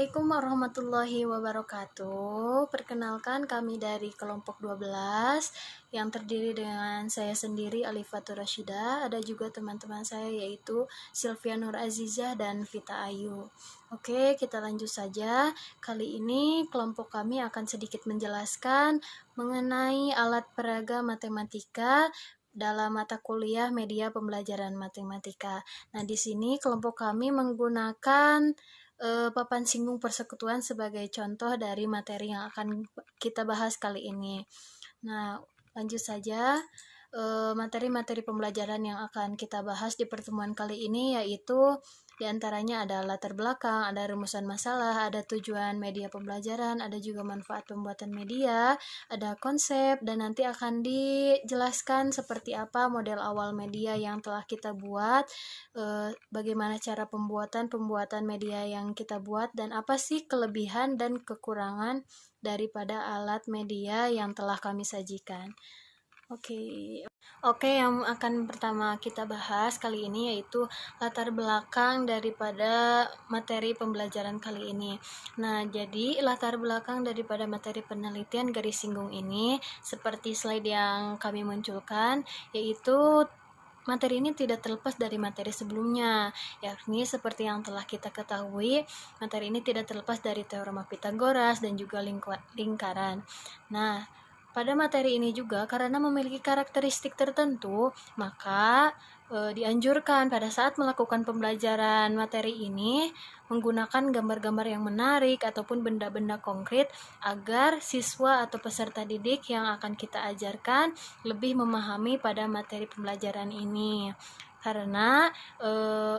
Assalamualaikum warahmatullahi wabarakatuh. Perkenalkan kami dari kelompok 12 yang terdiri dengan saya sendiri Alifatur Rashidah. Ada juga teman-teman saya yaitu Sylvia Nur Azizah dan Vita Ayu. Oke, kita lanjut saja. Kali ini kelompok kami akan sedikit menjelaskan mengenai alat peraga matematika dalam mata kuliah media pembelajaran matematika. Nah, di sini kelompok kami menggunakan papan singgung persekutuan sebagai contoh dari materi yang akan kita bahas kali ini. Nah, lanjut saja. Materi-materi pembelajaran yang akan kita bahas di pertemuan kali ini yaitu diantaranya ada latar belakang, ada rumusan masalah, ada tujuan media pembelajaran, ada juga manfaat pembuatan media, ada konsep, dan nanti akan dijelaskan seperti apa model awal media yang telah kita buat, bagaimana cara pembuatan media yang kita buat, dan apa sih kelebihan dan kekurangan daripada alat media yang telah kami sajikan. Oke, yang akan pertama kita bahas kali ini yaitu latar belakang daripada materi pembelajaran kali ini. Nah, jadi latar belakang daripada materi penelitian garis singgung ini seperti slide yang kami munculkan, yaitu materi ini tidak terlepas dari materi sebelumnya, yakni seperti yang telah kita ketahui, materi ini tidak terlepas dari teorema Pythagoras dan juga lingkaran. Nah, pada materi ini juga karena memiliki karakteristik tertentu, maka dianjurkan pada saat melakukan pembelajaran materi ini menggunakan gambar-gambar yang menarik ataupun benda-benda konkret agar siswa atau peserta didik yang akan kita ajarkan lebih memahami pada materi pembelajaran ini. Karena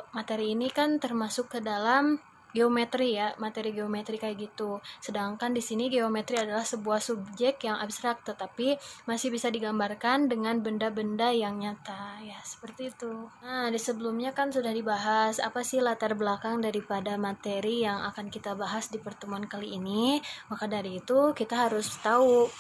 materi ini kan termasuk ke dalam geometri ya, materi geometri kayak gitu. Sedangkan di sini geometri adalah sebuah subjek yang abstrak tetapi masih bisa digambarkan dengan benda-benda yang nyata ya, seperti itu. Nah, di sebelumnya kan sudah dibahas apa sih latar belakang daripada materi yang akan kita bahas di pertemuan kali ini. Maka dari itu kita harus tahu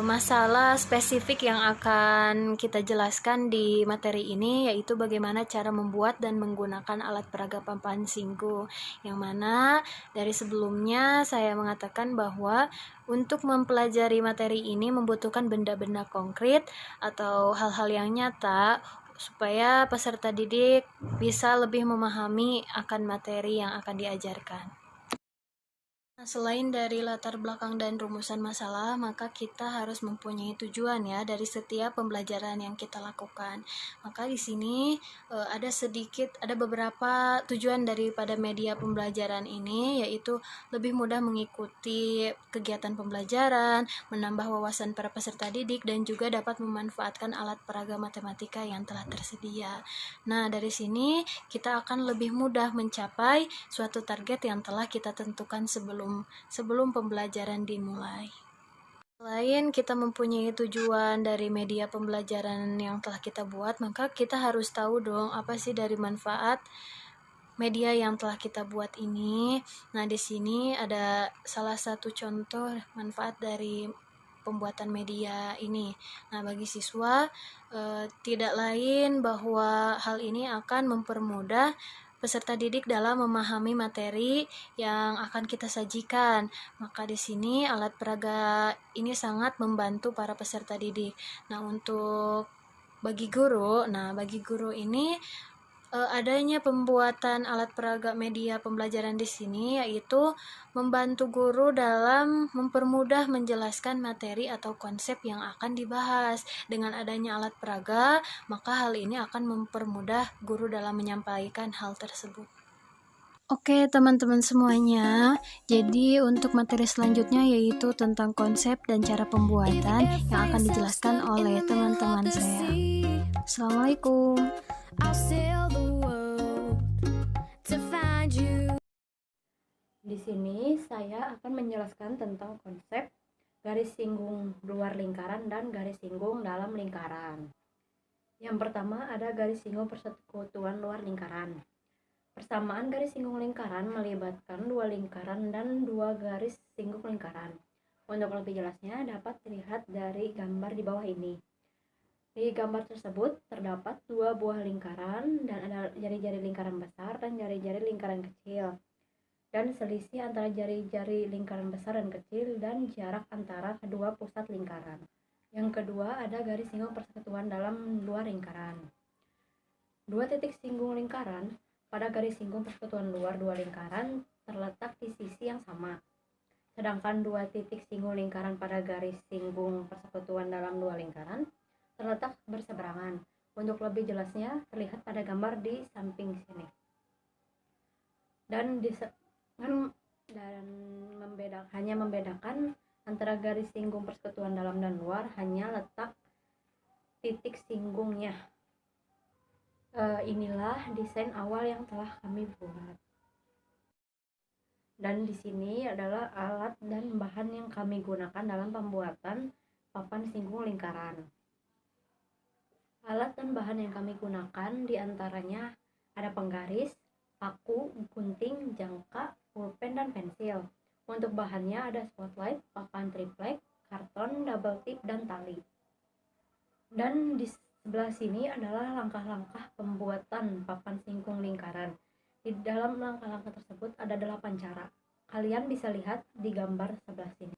masalah spesifik yang akan kita jelaskan di materi ini, yaitu bagaimana cara membuat dan menggunakan alat peraga papan singgung, yang mana dari sebelumnya saya mengatakan bahwa untuk mempelajari materi ini membutuhkan benda-benda konkret atau hal-hal yang nyata supaya peserta didik bisa lebih memahami akan materi yang akan diajarkan. Nah, selain dari latar belakang dan rumusan masalah, maka kita harus mempunyai tujuan ya dari setiap pembelajaran yang kita lakukan. Maka di sini ada beberapa tujuan daripada media pembelajaran ini, yaitu lebih mudah mengikuti kegiatan pembelajaran, menambah wawasan para peserta didik, dan juga dapat memanfaatkan alat peraga matematika yang telah tersedia. Nah, dari sini kita akan lebih mudah mencapai suatu target yang telah kita tentukan sebelum pembelajaran dimulai. Selain kita mempunyai tujuan dari media pembelajaran yang telah kita buat, maka kita harus tahu dong apa sih dari manfaat media yang telah kita buat ini. Nah, di sini ada salah satu contoh manfaat dari pembuatan media ini. Nah, bagi siswa tidak lain bahwa hal ini akan mempermudah peserta didik dalam memahami materi yang akan kita sajikan. Maka di sini alat peraga ini sangat membantu para peserta didik. Nah, untuk bagi guru ini adanya pembuatan alat peraga media pembelajaran di sini yaitu membantu guru dalam mempermudah menjelaskan materi atau konsep yang akan dibahas. Dengan adanya alat peraga, maka hal ini akan mempermudah guru dalam menyampaikan hal tersebut. Oke, teman-teman semuanya, jadi untuk materi selanjutnya yaitu tentang konsep dan cara pembuatan yang akan dijelaskan oleh teman-teman saya. Assalamualaikum. Di sini saya akan menjelaskan tentang konsep garis singgung luar lingkaran dan garis singgung dalam lingkaran. Yang pertama ada garis singgung persekutuan luar lingkaran. Persamaan garis singgung lingkaran melibatkan dua lingkaran dan dua garis singgung lingkaran. Untuk lebih jelasnya dapat dilihat dari gambar di bawah ini. Di gambar tersebut terdapat dua buah lingkaran dan ada jari-jari lingkaran besar dan jari-jari lingkaran kecil. dan selisih antara jari-jari lingkaran besar dan kecil, dan jarak antara kedua pusat lingkaran. Yang kedua ada garis singgung persekutuan dalam luar lingkaran. Dua titik singgung lingkaran pada garis singgung persekutuan luar dua lingkaran terletak di sisi yang sama. Sedangkan dua titik singgung lingkaran pada garis singgung persekutuan dalam dua lingkaran terletak berseberangan. Untuk lebih jelasnya terlihat pada gambar di samping sini. Hanya membedakan antara garis singgung persekutuan dalam dan luar hanya letak titik singgungnya. Inilah desain awal yang telah kami buat. Dan di sini adalah alat dan bahan yang kami gunakan dalam pembuatan papan singgung lingkaran. Alat dan bahan yang kami gunakan diantaranya ada penggaris, paku, gunting, jangka, pulpen, dan pensil. Untuk bahannya ada spotlight, papan triplek, karton, double tip, dan tali. Dan di sebelah sini adalah langkah-langkah pembuatan papan singgung lingkaran. Di dalam langkah-langkah tersebut ada 8 cara. Kalian bisa lihat di gambar sebelah sini.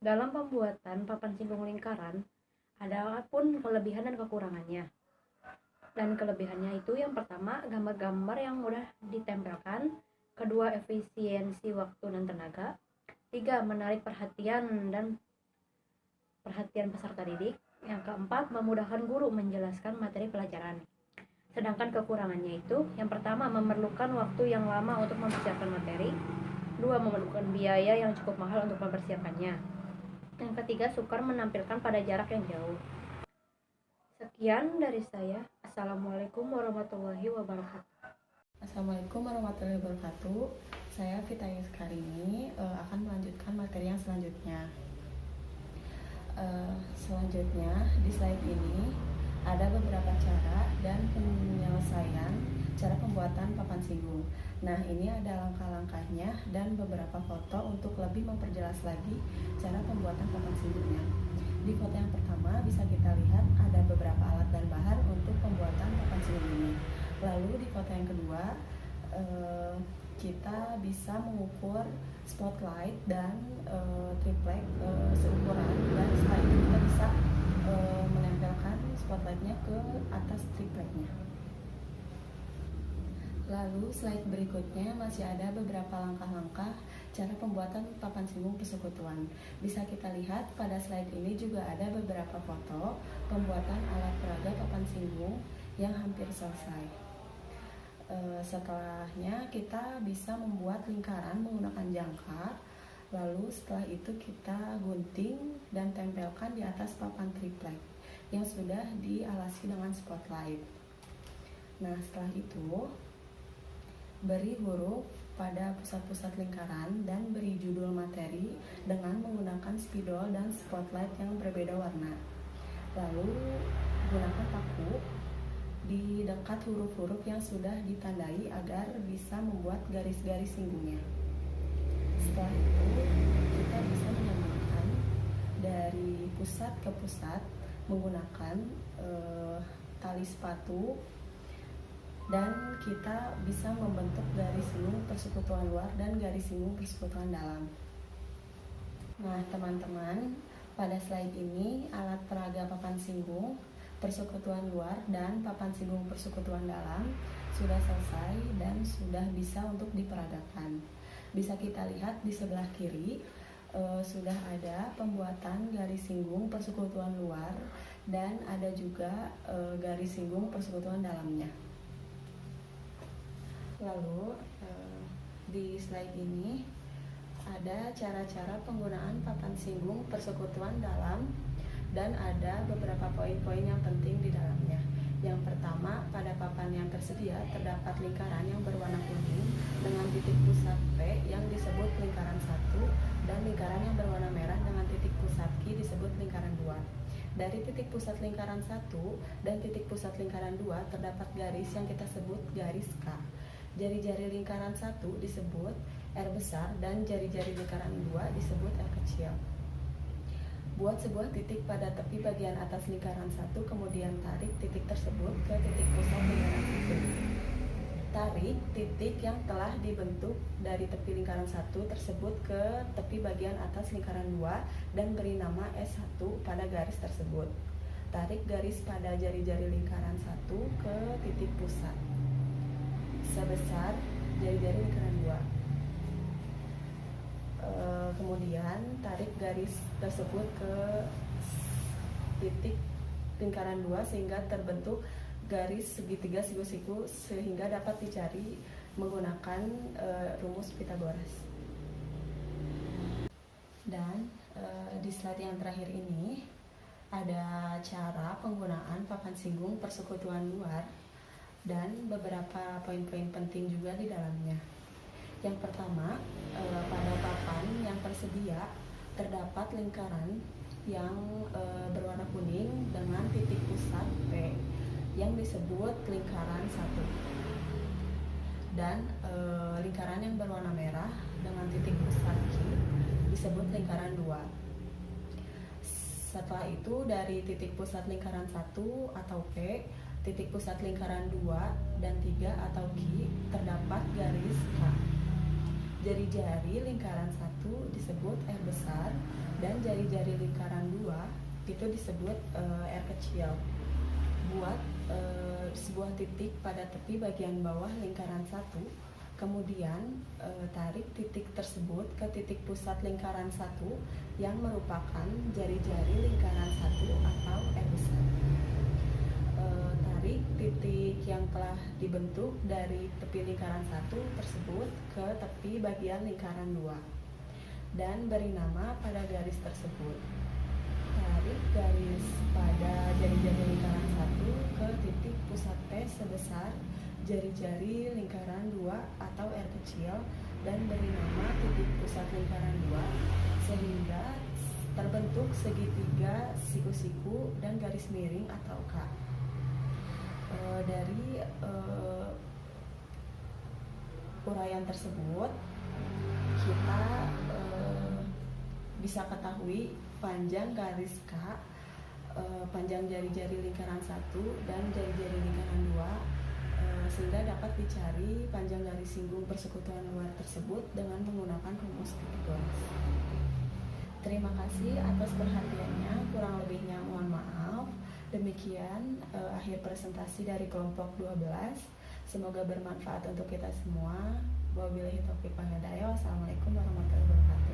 Dalam pembuatan papan singgung lingkaran, ada pun kelebihan dan kekurangannya. Dan kelebihannya itu yang pertama, gambar-gambar yang mudah ditempelkan. Kedua, efisiensi waktu dan tenaga. 3, menarik perhatian peserta didik. Yang keempat, memudahkan guru menjelaskan materi pelajaran. Sedangkan kekurangannya itu, yang pertama, memerlukan waktu yang lama untuk mempersiapkan materi. 2, memerlukan biaya yang cukup mahal untuk mempersiapkannya. Yang ketiga, sukar menampilkan pada jarak yang jauh. Sekian dari saya. Assalamualaikum warahmatullahi wabarakatuh. Assalamualaikum warahmatullahi wabarakatuh. Saya Vita Yuskarini akan melanjutkan materi yang selanjutnya. Selanjutnya di slide ini ada beberapa cara dan penyelesaian cara pembuatan papan singgung. Nah, ini ada langkah-langkahnya dan beberapa foto untuk lebih memperjelas lagi cara pembuatan papan singgungnya. Di foto yang pertama bisa kita lihat ada beberapa alat dan bahan untuk pembuatan papan singgung ini. Lalu di foto yang kedua kita bisa mengukur spotlight dan triplek seukuran, dan setelah itu kita bisa menempelkan spotlightnya ke atas tripleknya. Lalu slide berikutnya masih ada beberapa langkah-langkah cara pembuatan papan singgung persekutuan. Bisa kita lihat pada slide ini juga ada beberapa foto pembuatan alat peraga papan singgung yang hampir selesai. Setelahnya kita bisa membuat lingkaran menggunakan jangka. Lalu setelah itu kita gunting dan tempelkan di atas papan triplek yang sudah dialasi dengan spotlight. Nah, setelah itu beri huruf pada pusat-pusat lingkaran dan beri judul materi dengan menggunakan spidol dan spotlight yang berbeda warna. Lalu gunakan paku di dekat huruf-huruf yang sudah ditandai agar bisa membuat garis-garis singgungnya. Setelah itu kita bisa menyambungkan dari pusat ke pusat menggunakan tali sepatu, dan kita bisa membentuk garis singgung persekutuan luar dan garis singgung persekutuan dalam. Nah, teman-teman, pada slide ini alat peraga papan singgung persekutuan luar dan papan singgung persekutuan dalam sudah selesai dan sudah bisa untuk diperagakan. Bisa kita lihat di sebelah kiri sudah ada pembuatan garis singgung persekutuan luar dan ada juga garis singgung persekutuan dalamnya. Lalu di slide ini ada cara-cara penggunaan papan singgung persekutuan dalam dan ada beberapa poin-poin yang penting di dalamnya. Yang pertama, pada papan yang tersedia terdapat lingkaran yang berwarna kuning dengan titik pusat P yang disebut lingkaran 1 dan lingkaran yang berwarna merah dengan titik pusat Q disebut lingkaran 2. Dari titik pusat lingkaran 1 dan titik pusat lingkaran 2 terdapat garis yang kita sebut garis K. Jari-jari lingkaran 1 disebut R besar dan jari-jari lingkaran 2 disebut R kecil. Buat sebuah titik pada tepi bagian atas lingkaran 1, kemudian tarik titik tersebut ke titik pusat lingkaran 1. tarik titik yang telah dibentuk dari tepi lingkaran 1 tersebut ke tepi bagian atas lingkaran 2 dan beri nama S1 pada garis tersebut. Tarik garis pada jari-jari lingkaran 1 ke titik pusat sebesar jari-jari lingkaran 2. Kemudian tarik garis tersebut ke titik lingkaran 2 sehingga terbentuk garis segitiga siku-siku sehingga dapat dicari menggunakan rumus Pythagoras. Dan di slide yang terakhir ini ada cara penggunaan papan singgung persekutuan luar dan beberapa poin-poin penting juga di dalamnya. Yang pertama, pada papan yang tersedia terdapat lingkaran yang berwarna kuning dengan titik pusat P yang disebut lingkaran 1, dan lingkaran yang berwarna merah dengan titik pusat Q disebut lingkaran 2. Setelah itu dari titik pusat lingkaran 1 atau P, titik pusat lingkaran 2 dan 3 atau Q terdapat garis K. Jari-jari lingkaran 1 disebut R besar dan jari-jari lingkaran 2 itu disebut R kecil. Buat sebuah titik pada tepi bagian bawah lingkaran 1, kemudian tarik titik tersebut ke titik pusat lingkaran 1 yang merupakan jari-jari lingkaran 1 atau R besar. Tarik titik yang telah dibentuk dari tepi lingkaran 1 tersebut ke tepi bagian lingkaran 2 dan beri nama pada garis tersebut. Tarik garis pada jari-jari lingkaran 1 ke titik pusat P sebesar jari-jari lingkaran 2 atau R kecil dan beri nama titik pusat lingkaran 2 sehingga terbentuk segitiga siku-siku dan garis miring atau K. Dari uraian tersebut kita bisa ketahui panjang garis K, panjang jari-jari lingkaran 1 dan jari-jari lingkaran 2, sehingga dapat dicari panjang garis singgung persekutuan luar tersebut dengan menggunakan rumus Pythagoras. Terima kasih atas perhatiannya, kurang lebihnya mohon maaf. Demikian akhir presentasi dari kelompok 12. Semoga bermanfaat untuk kita semua. Wabillahi taufiq wal hidayah. Wassalamualaikum warahmatullahi wabarakatuh.